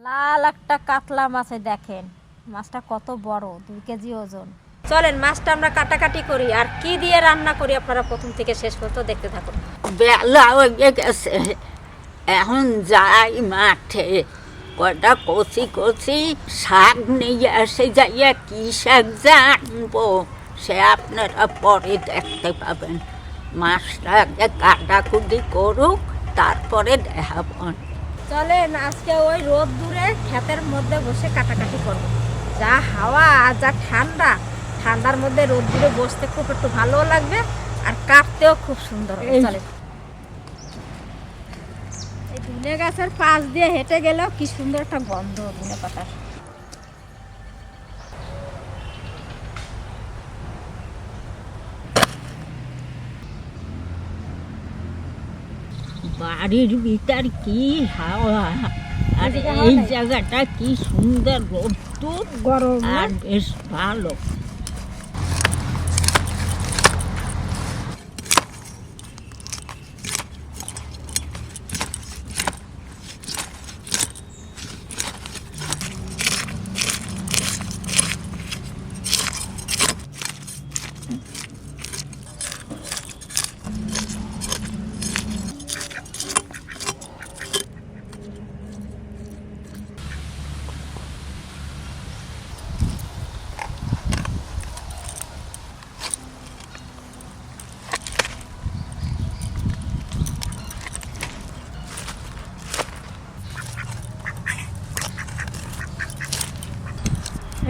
লাল একটা কাতলা মাছে দেখেন, মাছটা কত বড়, 2 কেজি ওজন। চলেন মাছটা আমরা কাটাকাটি করি আর কি দিয়ে রান্না করি আপনারা প্রথম থেকে শেষ পর্যন্ত দেখতে থাকুন। বেলা হয়ে গেছে, এখন যাই মাঠে কটা কচি কচি শাক নিয়ে আসে, যাইয়া কি শাক জানবো সে আপনারা পরে দেখতে পাবেন। মাছটা আগে কাটাকুটি করুক, তারপরে দেখাব। চলেন আজকে ওই রোদ দূরে ক্ষেতের মধ্যে বসে কাটাকাটি করব। যা হাওয়া আর যা ঠান্ডা, ঠান্ডার মধ্যে রোদ দূরে বসতে খুব একটু ভালো লাগবে আর কাটতেও খুব সুন্দর হবে। চলেন, এই ধনে গাছের পাশ দিয়ে হেঁটে গেলেও কি সুন্দর একটা গন্ধ ধনে পাতার। বাড়ির ভিতর কি হাওয়া, আর এই জায়গাটা কি সুন্দর রোদ্দুর, গরম আর বেশ ভালো।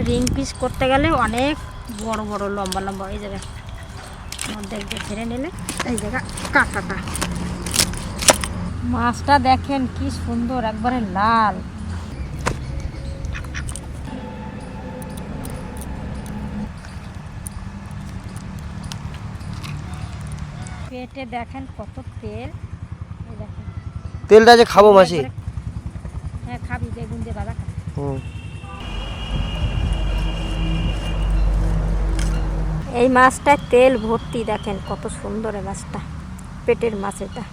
রিং পিস করতে গেলে অনেক বড় বড় লম্বা লম্বা এই জায়গা মধ্যে ছেড়ে নিলে এই জায়গা কাটাটা। মাছটা দেখেন কি সুন্দর, একবারে লাল। পেটে দেখেন কত তেল, এই দেখেন তেলটা যে খাবো মাসি। হ্যাঁ খাবি, বেগুন দিয়ে ভাজা খাবি। এই মাছটায় তেল ভর্তি, দেখেন কত সুন্দর এই মাছটা, পেটের মাছ এটা।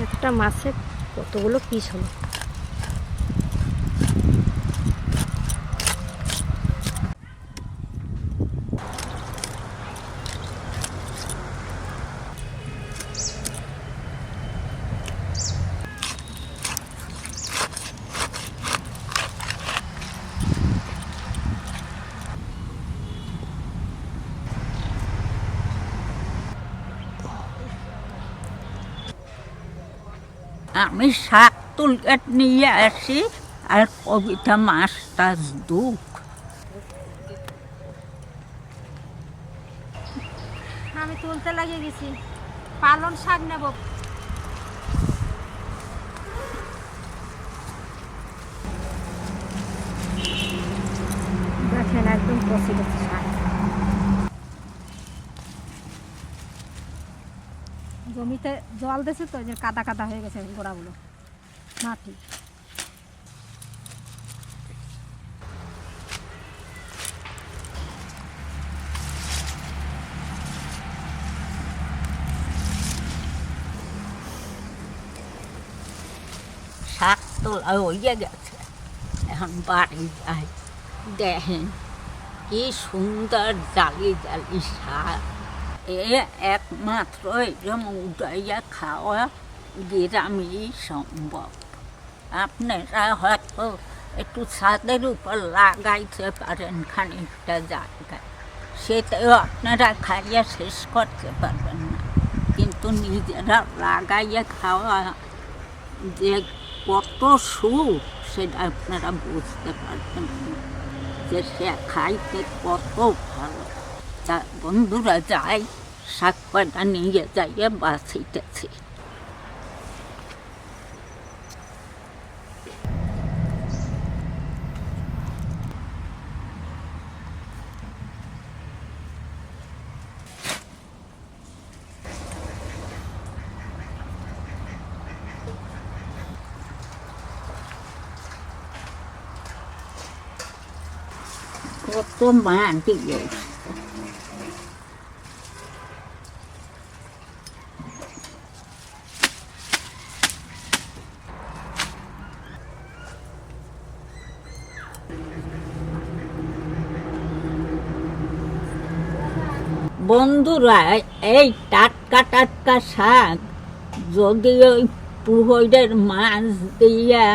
একটা মাছে কতগুলো পিস হলো। আমি শাক তুলতে নিয়ে আসি, আর কবিতা মাছ টাছ দুঃখ। আমি তুলতে লাগিয়ে গেছি, পালন শাক নেব। দেখেন একদম কষি কষি শাক। জমিতে জল দিয়েছে তো, যে কাদা কাদা হয়ে গেছে গোড়াগুলো, মাটি। শাক তোলা হয়ে গেছে, এখন বাড়ি যাই। দেখেন কি সুন্দর জালি জালি শাক। একমাত্র এরকম উঠাইয়া খাওয়া গ্রামেই সম্ভব। আপনারা হয়তো একটু ছাদের উপর লাগাইতে পারেন খানিকটা জায়গায়, সেটাও আপনারা খাইয়া শেষ করতে পারবেন না, কিন্তু নিজেরা লাগাইয়া খাওয়া যে কত সুখ সেটা আপনারা বুঝতে পারবেন না, যে সে খাইতে কত ভালো। তা বন্ধুরা যাই, শাক কয়টা নিয়ে যাইয়ে বাঁচিতেছি। কত মাটি গেছে। বন্ধুরা, এই টাটকা টাটকা শাক যদি ওই পুহরের মাছ দিয়া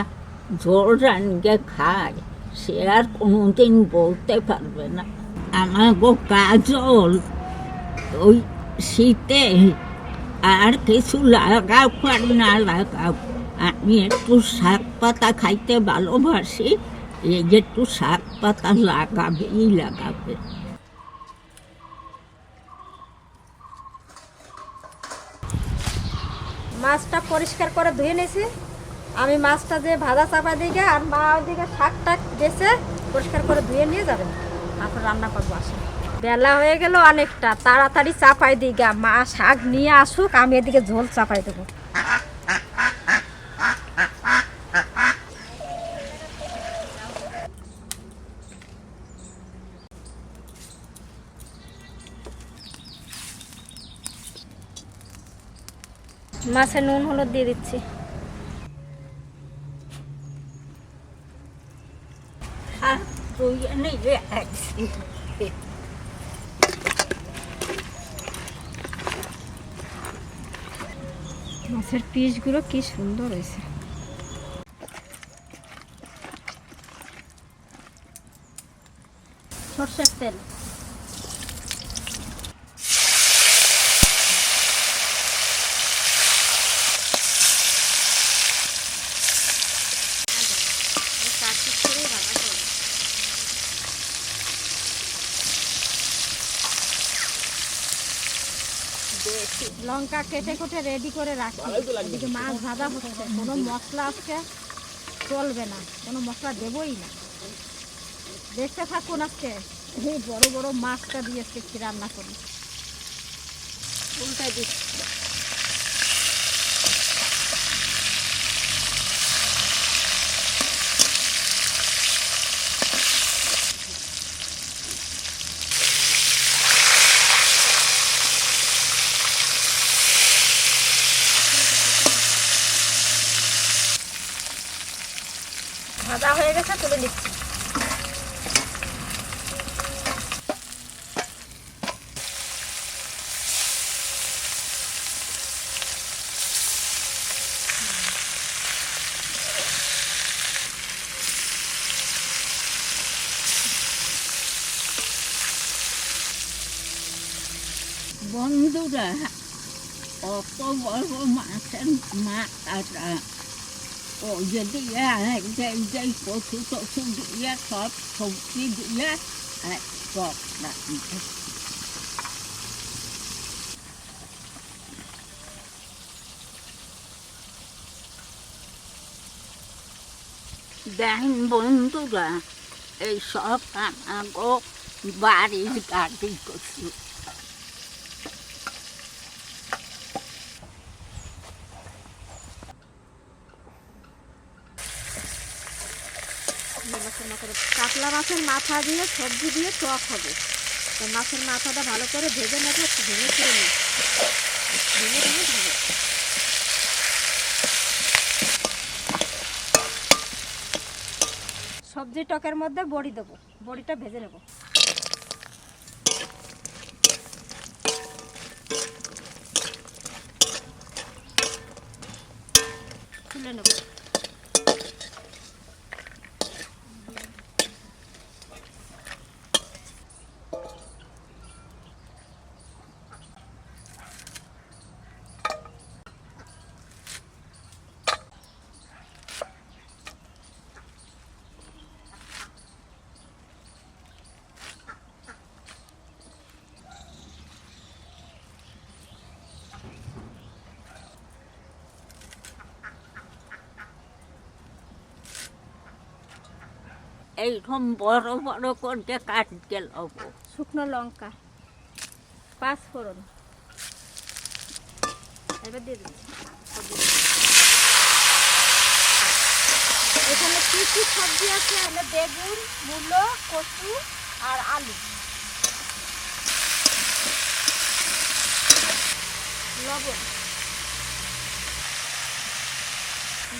ঝোল রান্না খায়, সে আর কোনোদিন বলতে পারবে না আমাগো কাজল ওই শীতে আর কিছু লাগাও আর না লাগাও, আমি একটু শাক পাতা খাইতে ভালোবাসি, এই যে একটু শাক পাতা লাগাবেই লাগাবে। মাছটা পরিষ্কার করে ধুয়ে নিয়েছি, আমি মাছটা যে ভাজা চাপা দিকে আর মা ওইদিকে শাকটা বেছে পরিষ্কার করে ধুয়ে নিয়ে যাবেন, তারপর রান্না করবো। আসে বেলা হয়ে গেল অনেকটা, তাড়াতাড়ি চাপাই দিই মা শাক নিয়ে আসুক, আমি এদিকে ঝোল চাপাই দেবো। মাছে নুন হলুদ দিয়ে দিচ্ছি। মাছের পিসগুলো কি সুন্দর হয়েছে। সরষের তেল, লঙ্কা কেটে কেটে রেডি করে রাখি, এদিকে মাছ ভাজা হচ্ছে। কোনো মশলা আজকে চলবে না, কোনো মশলা দেবই না। দেখতে থাকুন আজকে এই বড় বড় মাছটা দিয়ে আজকে কি রান্না করি। উল্টাই দিচ্ছি। ভাজা হয়ে গেছে, তুলে নিচ্ছি। বন্ধুরা, অত বড় মাছের মাথাটা ও যদি যাই কচু টচু দিয়ে সব সবজি দিয়ে টক রাখবে। দেখেন বন্ধুরা, এই সব আমাগো বাড়ির গাড়ি কচু। কাতলা মাছের মাথা দিয়ে সবজি দিয়ে টক হবে। তো মাছের মাথাটা ভালো করে ভেজে নেবো, একটু ভেঙে ছেড়ে নিই, ভেঙে ভেঙে ভালো। সবজি টকের মধ্যে বড়ি দেবো, বড়িটা ভেজে নেবো। তুলে নেব। এইরকম বড় বড় করে কাটতে লবো। শুকনো লঙ্কা, পাঁচ ফোড়ন, এবার দিয়ে দিচ্ছি। এখানে কি কি সবজি আছে? বেগুন, মূলো, কচু আর আলু, লবণ।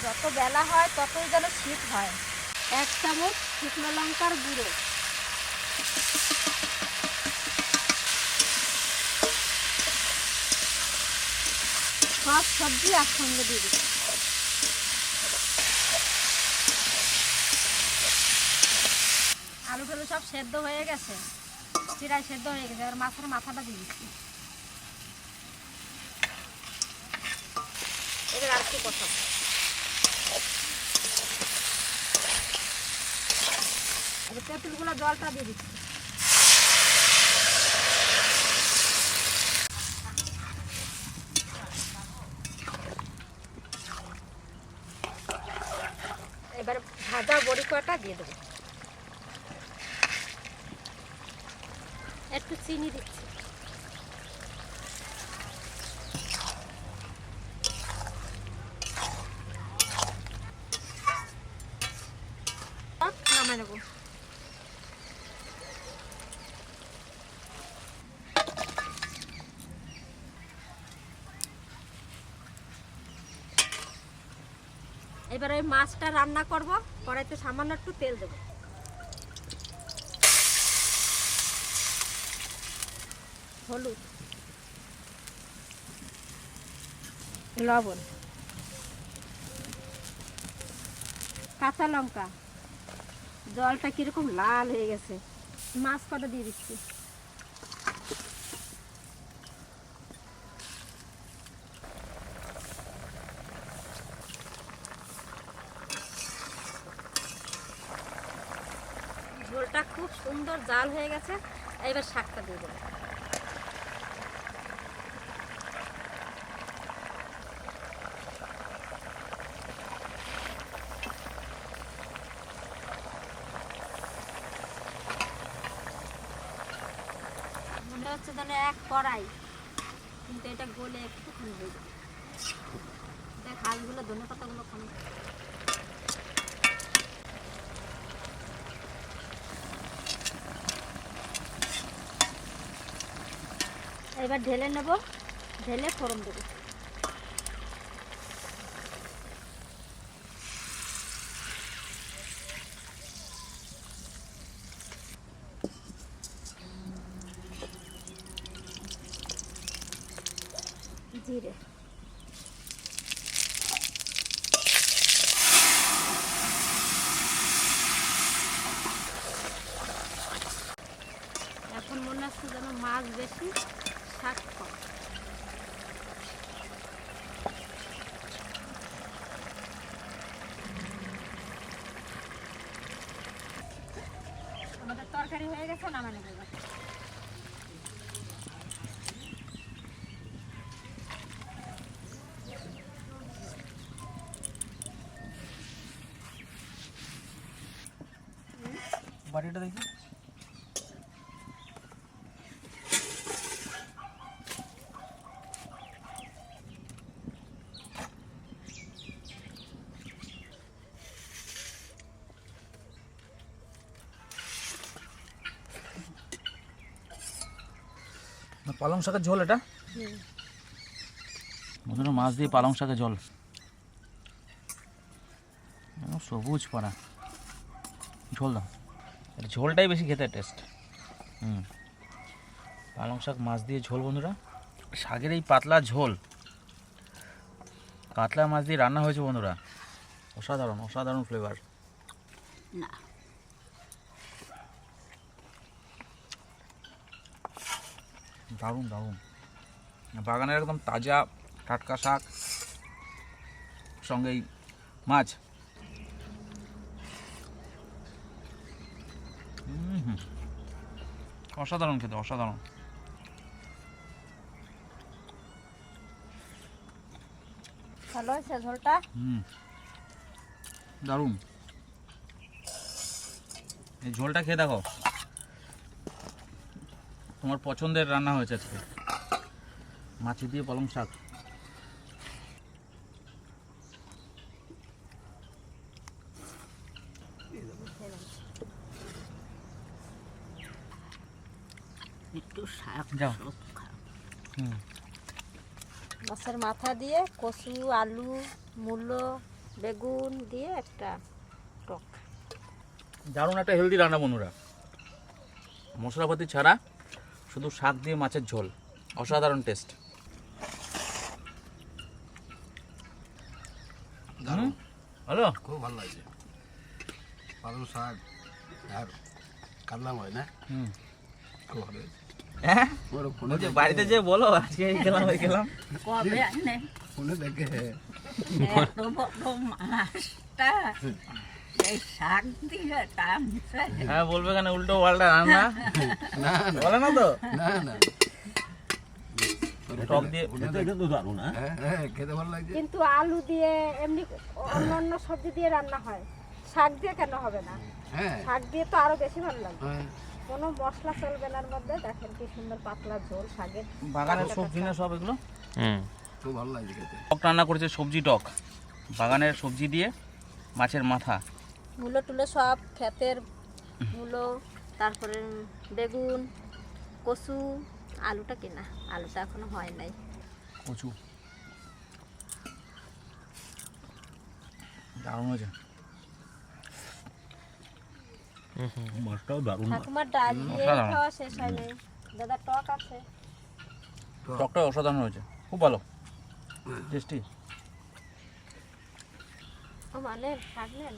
যত বেলা হয় ততই যেন শীত হয়। 1 চামচ শুকনো লঙ্কার গুঁড়ো, সব সবজি একসঙ্গে দিয়ে দিচ্ছি। আলু টালু সব সেদ্ধ হয়ে গেছে, চিরাই সেদ্ধ হয়ে গেছে। এবার মাছের মাথাটা দিয়ে দিচ্ছি। এবার আর একটু কষাবো। এবার তেঁতুলগুলো জলটা দিয়ে দিচ্ছি। এবার ভাজা বড়ি কটা দিয়ে দেবো, একটু চিনি দিচ্ছি। নামাই নেবো। এবার ওই মাছটা রান্না করব। কড়াইতে সামান্য একটু তেল দেবো, হলুদ, লবণ, কাঁচা লঙ্কা। জলটা কিরকম লাল হয়ে গেছে, মাছ কটা দিয়ে দিচ্ছি। ঝোলটা খুব সুন্দর জাল হয়ে গেছে। এবার শাকটা দিয়ে দেবো। মনে হচ্ছে যেন এক কড়াই, কিন্তু এটা গলে একটুখানি হয়ে যাবে। দেখ হাঁসগুলো, ধনে পাতাগুলো খানি। এবার ঢেলে নেব, ঢেলে ফোড়ন দেবো। জিরে, এখন মনে হচ্ছে যেন মাছ বেশি, শাক কম। আমাদের তরকারি হয়ে গেছে, নামানো হয়ে গেছে। বাটিটা দেখি। পালং শাকের ঝোল এটা, বন্ধুরা মাছ দিয়ে পালং শাকের ঝোল, সবুজ পাড়া ঝোল দাও। এটা ঝোলটাই বেশি খেতে টেস্ট। পালং শাক মাছ দিয়ে ঝোল বন্ধুরা, শাকের এই পাতলা ঝোল কাতলা মাছ দিয়ে রান্না হয়েছে বন্ধুরা, অসাধারণ অসাধারণ ফ্লেভার। না দারুণ দারুণ, বাগানের একদম তাজা টাটকা শাক, সঙ্গে এই মাছ। অসাধারণ খেতে, অসাধারণ। ভালো হয়েছে ঝোলটা। দারুণ। এই ঝোলটা খেয়ে দেখো, তোমার পছন্দের রান্না হয়েছে আজকে, মাছি দিয়ে পালং শাক। একটু শাক যাও। সব খাও। হুম মাছের মাথা দিয়ে কচু, আলু, মূলো, বেগুন দিয়ে একটা টক। দারুণ একটা হেলদি রান্না বন্ধুরা, মশলাপাতি ছাড়া শুধু শাক দিয়ে মাছের ঝোল, অসাধারণ টেস্ট। হ্যালো, খুব ভালো লাগছে। পালং শাক আর কাটলাম হয় না, হুম খুব ভালো হয়েছে। হ্যাঁ ওর ফোনে বলছে দেখে- বাড়িতে যে বলো আজকে এই খেলাম ওই খেলাম। কবে আনে ফোনে দেখে এত বড় মাছটা এই শাক দিয়ে টানছে। হ্যাঁ বলবে কেন উল্টো পাল্টা রান্না, না না বলে না তো। না না টক দিয়ে ফোনে দেখে- হ্যাঁ, খেতে ভালো লাগছে। কিন্তু আলু দিয়ে এমনি অন্য অন্য সবজি দিয়ে রান্না হয়, শাক দিয়ে কেন হবে না? হ্যাঁ শাক দিয়ে তো আরো বেশি ভালো লাগবে। হ্যাঁ, কোনো মশলা চলবে না এর মধ্যে। দেখেন কি সুন্দর পাতলা ঝোল শাকের। বাগানের সবজি না সব এগুলো। খুব ভালো লাগছে খেতে। টক রান্না করেছে, সবজি টক, বাগানের সবজি দিয়ে মাছের মাথা। মূলো টুলো সব ক্ষেতের মূলো, তারপরে বেগুন, কচু, আলুটা কিনা, আলুটা এখনো হয় নাই। কচু দারুণ হয়েছে। মাছটাও দারুণ, ঠাকুমার ডাল দিয়ে অসাধারণ। খাওয়া শেষ হয় নাই। দাদা টক আছে। টকটা অসাধারণ হয়েছে, খুব ভালো টেস্টি। ও মানে শাক নেন।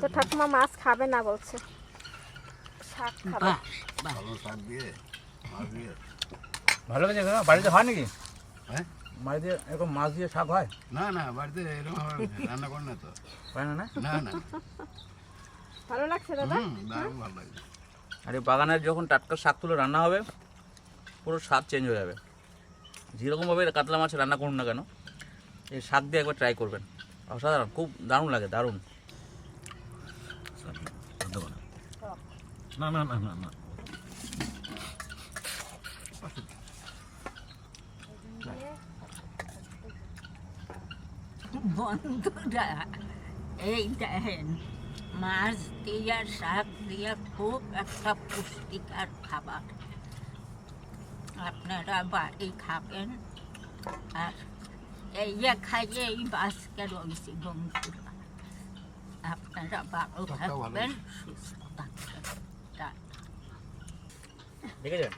তো ঠাকুমা মাছ খাবে না বলছে, শাক খাবে। বাহ, বাহ। পালং শাক দিয়ে মাছ দিয়ে। ভালো লেগেছে কাকা? বাড়িতে হয় নাকি? হ্যাঁ বাড়িতে এরকম মাছ দিয়ে শাক হয়? না না, বাড়িতে এরকম ভাবে রান্না করে না তো। হয় না না? না না, ভালো লাগছে দাদা? দারুণ ভালো লাগছে। আর এই বাগানের যখন টাটকা শাক তুলে রান্না হবে, পুরো স্বাদ চেঞ্জ হয়ে যাবে। যেরকমভাবে কাতলা মাছ রান্না করুন না কেন, এই শাক দিয়ে একবার ট্রাই করবেন, অসাধারণ, খুব দারুণ লাগে, দারুণ। না না না না না, বন্ধুরা এই দেখেন, মাছ দিয়ে শাক দিয়ে খুব একটা পুষ্টিকর খাবার। আপনারা বাড়ি খাবেন আর এই খাইয়ে এই বাসকে রয়েছি বন্ধুরা। আপনারা ভালো টকটাও ভালো থাকবেন, সুস্থ থাকবেন। দেখেছেন?